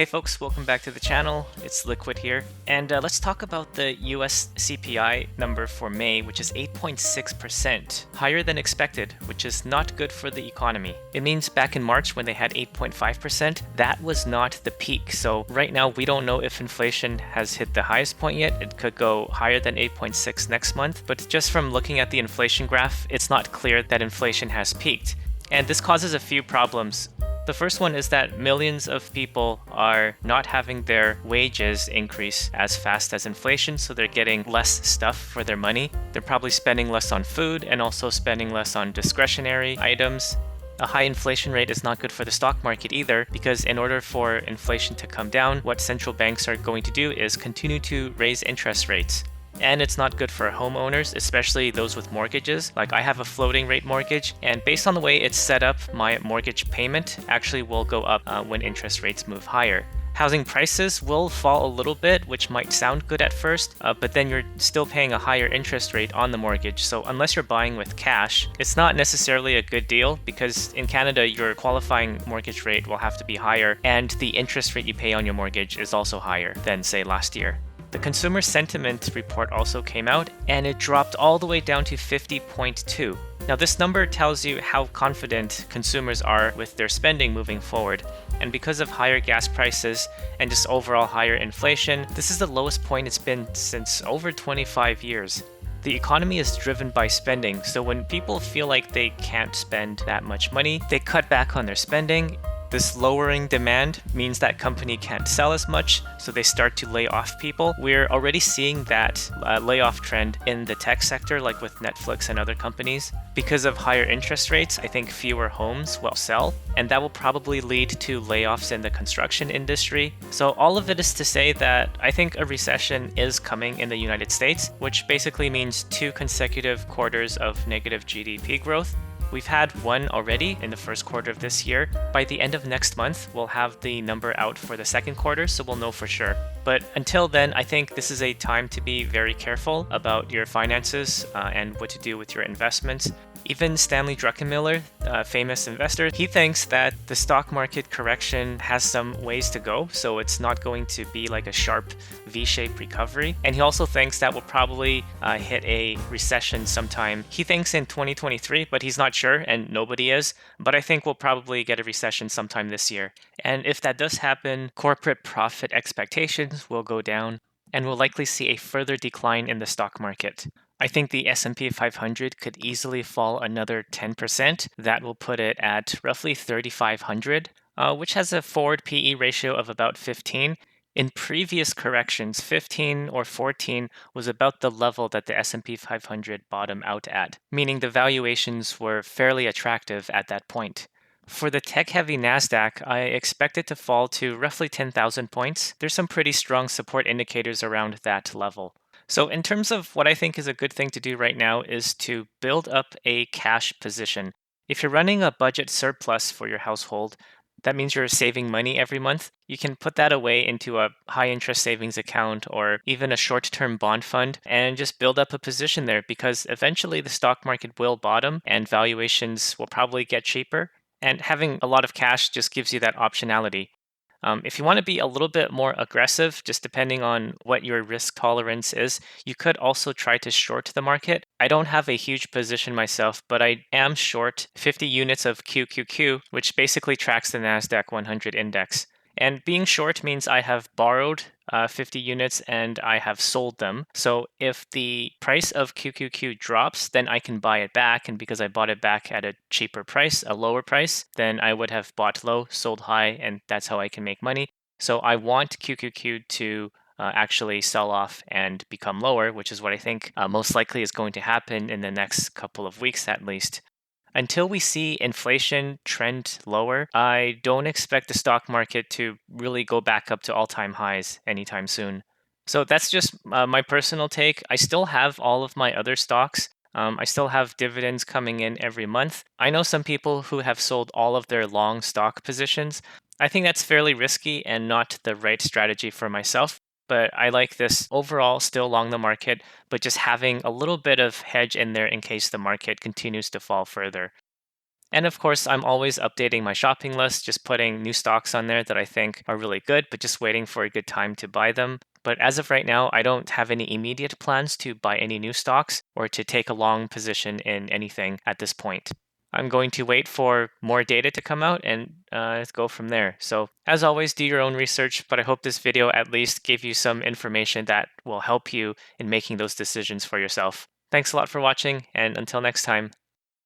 Hey folks, welcome back to the channel. It's Liquid here. And let's talk about the US CPI number for May, which is 8.6%, higher than expected, which is not good for the economy. It means back in March when they had 8.5%, that was not the peak. So right now we don't know if inflation has hit the highest point yet. It could go higher than 8.6 next month, but just from looking at the inflation graph, it's not clear that inflation has peaked. And this causes a few problems. The first one is that millions of people are not having their wages increase as fast as inflation, so they're getting less stuff for their money. They're probably spending less on food and also spending less on discretionary items. A high inflation rate is not good for the stock market either, because in order for inflation to come down, what central banks are going to do is continue to raise interest rates. And it's not good for homeowners, especially those with mortgages. Like I have a floating rate mortgage, and based on the way it's set up, my mortgage payment actually will go up when interest rates move higher. Housing prices will fall a little bit, which might sound good at first, but then you're still paying a higher interest rate on the mortgage. So unless you're buying with cash, it's not necessarily a good deal, because in Canada, your qualifying mortgage rate will have to be higher, and the interest rate you pay on your mortgage is also higher than, say, last year. The consumer sentiment report also came out, and it dropped all the way down to 50.2. Now this number tells you how confident consumers are with their spending moving forward. And because of higher gas prices and just overall higher inflation, this is the lowest point it's been since over 25 years. The economy is driven by spending, so when people feel like they can't spend that much money, they cut back on their spending. This lowering demand means that company can't sell as much, so they start to lay off people. We're already seeing that layoff trend in the tech sector, like with Netflix and other companies. Because of higher interest rates, I think fewer homes will sell, and that will probably lead to layoffs in the construction industry. So all of it is to say that I think a recession is coming in the United States, which basically means 2 consecutive quarters of negative GDP growth. We've had one already in the first quarter of this year. By the end of next month, we'll have the number out for the second quarter, so we'll know for sure. But until then, I think this is a time to be very careful about your finances and what to do with your investments. Even Stanley Druckenmiller, a famous investor, he thinks that the stock market correction has some ways to go, so it's not going to be like a sharp V-shaped recovery. And he also thinks that we'll probably hit a recession sometime. He thinks in 2023, but he's not sure, and nobody is. But I think we'll probably get a recession sometime this year. And if that does happen, corporate profit expectations will go down, and we'll likely see a further decline in the stock market. I think the S&P 500 could easily fall another 10%. That will put it at roughly 3,500, which has a forward PE ratio of about 15. In previous corrections, 15 or 14 was about the level that the S&P 500 bottomed out at, meaning the valuations were fairly attractive at that point. For the tech-heavy Nasdaq, I expect it to fall to roughly 10,000 points. There's some pretty strong support indicators around that level. So in terms of what I think is a good thing to do right now is to build up a cash position. If you're running a budget surplus for your household, that means you're saving money every month. You can put that away into a high interest savings account or even a short-term bond fund and just build up a position there, because eventually the stock market will bottom and valuations will probably get cheaper. And having a lot of cash just gives you that optionality. If you want to be a little bit more aggressive, just depending on what your risk tolerance is, you could also try to short the market. I don't have a huge position myself, but I am short 50 units of QQQ, which basically tracks the Nasdaq 100 index. And being short means I have borrowed 50 units and I have sold them. So if the price of QQQ drops, then I can buy it back. And because I bought it back at a cheaper price, a lower price, then I would have bought low, sold high, and that's how I can make money. So I want QQQ to actually sell off and become lower, which is what I think most likely is going to happen in the next couple of weeks at least. Until we see inflation trend lower, I don't expect the stock market to really go back up to all-time highs anytime soon. So that's just my personal take. I still have all of my other stocks. I still have dividends coming in every month. I know some people who have sold all of their long stock positions. I think that's fairly risky and not the right strategy for myself. But I like this overall still long the market, but just having a little bit of hedge in there in case the market continues to fall further. And of course, I'm always updating my shopping list, just putting new stocks on there that I think are really good, but just waiting for a good time to buy them. But as of right now, I don't have any immediate plans to buy any new stocks or to take a long position in anything at this point. I'm going to wait for more data to come out and go from there. So, as always, do your own research, but I hope this video at least gave you some information that will help you in making those decisions for yourself. Thanks a lot for watching, and until next time.